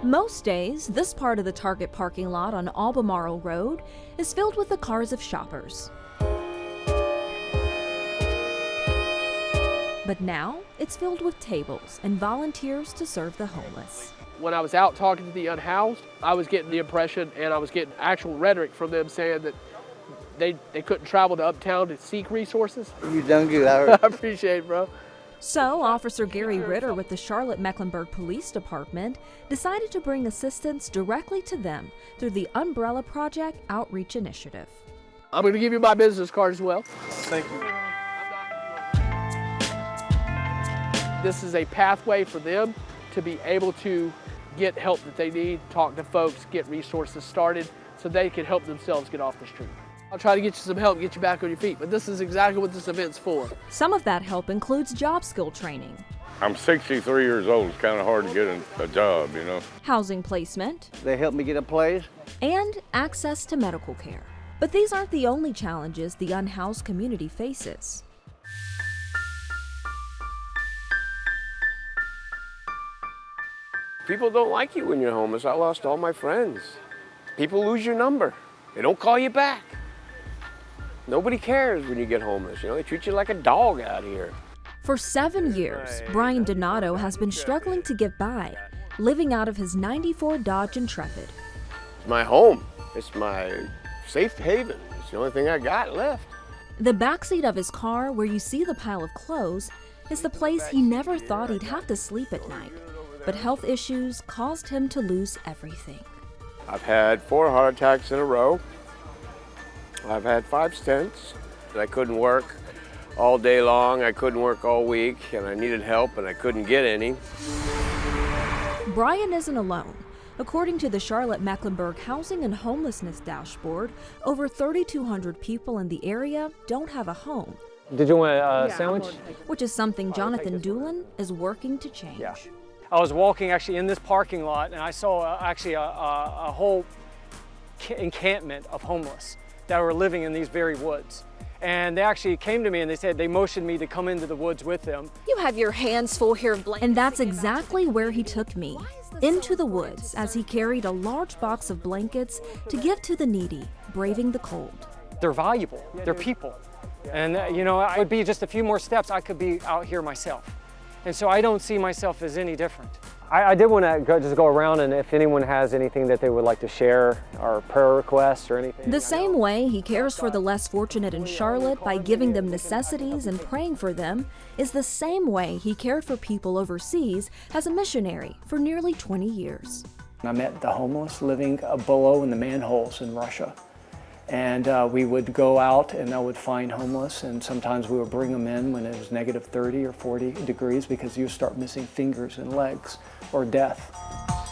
Most days, this part of the Target parking lot on Albemarle Road is filled with the cars of shoppers. But now, it's filled with tables and volunteers to serve the homeless. When I was out talking to the unhoused, I was getting the impression and I was getting actual rhetoric from them saying that they couldn't travel to Uptown to seek resources. You done good, I appreciate it, bro. So, Officer Gary Ritter with the Charlotte-Mecklenburg Police Department decided to bring assistance directly to them through the Umbrella Project Outreach Initiative. I'm going to give you my business card as well. Thank you. This is a pathway for them to be able to get help that they need, talk to folks, get resources started so they can help themselves get off the street. I'll try to get you some help, get you back on your feet, but this is exactly what this event's for. Some of that help includes job skill training. I'm 63 years old. It's kind of hard to get a job, you know. Housing placement. They helped me get a place. And access to medical care. But these aren't the only challenges the unhoused community faces. People don't like you when you're homeless. I lost all my friends. People lose your number. They don't call you back. Nobody cares when you get homeless. You know, they treat you like a dog out here. For 7 years, Brian Donato has been struggling to get by, living out of his '94 Dodge Intrepid. It's my home. It's my safe haven. It's the only thing I got left. The backseat of his car, where you see the pile of clothes, is the place he never thought he'd have to sleep at night. But health issues caused him to lose everything. I've had 4 heart attacks in a row. I've had 5 stents. I couldn't work all day long. I couldn't work all week, and I needed help, and I couldn't get any. Brian isn't alone. According to the Charlotte-Mecklenburg Housing and Homelessness Dashboard, over 3,200 people in the area don't have a home. Did you want a sandwich? Which is something Jonathan Doolin is working to change. Yeah. I was walking actually in this parking lot, and I saw actually a whole encampment of homeless that were living in these very woods. And they actually came to me and they said they motioned me to come into the woods with them. You have your hands full here of blankets. And that's exactly where he took me, into the woods, as he carried a large box of blankets to give to the needy, braving the cold. They're valuable, they're people. And you know, it would be just a few more steps, I could be out here myself. And so I don't see myself as any different. I did want to just go around, and if anyone has anything that they would like to share, or prayer requests or anything. The same way he cares for the less fortunate in Charlotte by giving them necessities and praying for them is the same way he cared for people overseas as a missionary for nearly 20 years. I met the homeless living below in the manholes in Russia. And we would go out and I would find homeless, and sometimes we would bring them in when it was negative 30 or 40 degrees because you start missing fingers and legs or death.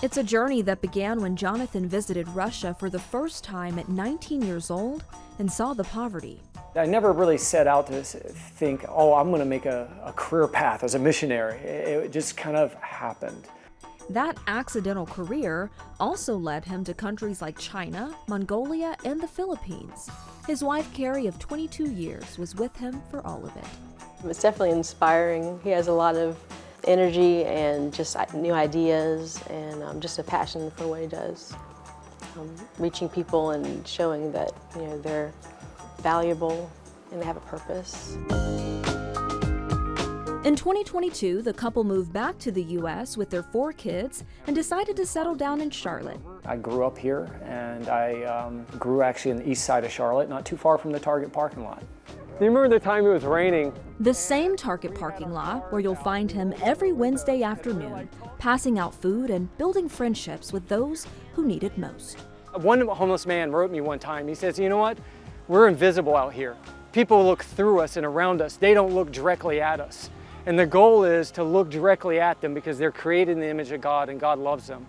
It's a journey that began when Jonathan visited Russia for the first time at 19 years old and saw the poverty. I never really set out to think, oh, I'm going to make a career path as a missionary. It just kind of happened. That accidental career also led him to countries like China, Mongolia, and the Philippines. His wife, Carrie, of 22 years, was with him for all of it. It's definitely inspiring. He has a lot of energy and just new ideas and just a passion for what he does. Reaching people and showing that they're valuable and they have a purpose. In 2022, the couple moved back to the U.S. with their 4 kids and decided to settle down in Charlotte. I grew up here, and I grew actually in the east side of Charlotte, not too far from the Target parking lot. Do you remember the time it was raining? The same Target parking lot where you'll find him every Wednesday afternoon, passing out food and building friendships with those who need it most. One homeless man wrote me one time. He says, you know what? We're invisible out here. People look through us and around us. They don't look directly at us. And the goal is to look directly at them because they're created in the image of God and God loves them.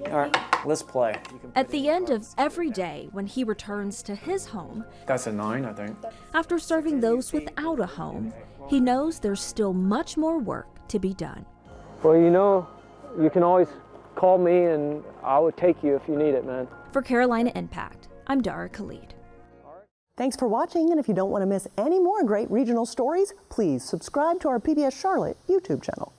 All right, let's play. At the end of every day, when he returns to his home, that's a 9, I think. After serving those without a home, he knows there's still much more work to be done. Well, you know, you can always call me and I would take you if you need it, man. For Carolina Impact, I'm Dara Khalid. Thanks for watching, and if you don't want to miss any more great regional stories, please subscribe to our PBS Charlotte YouTube channel.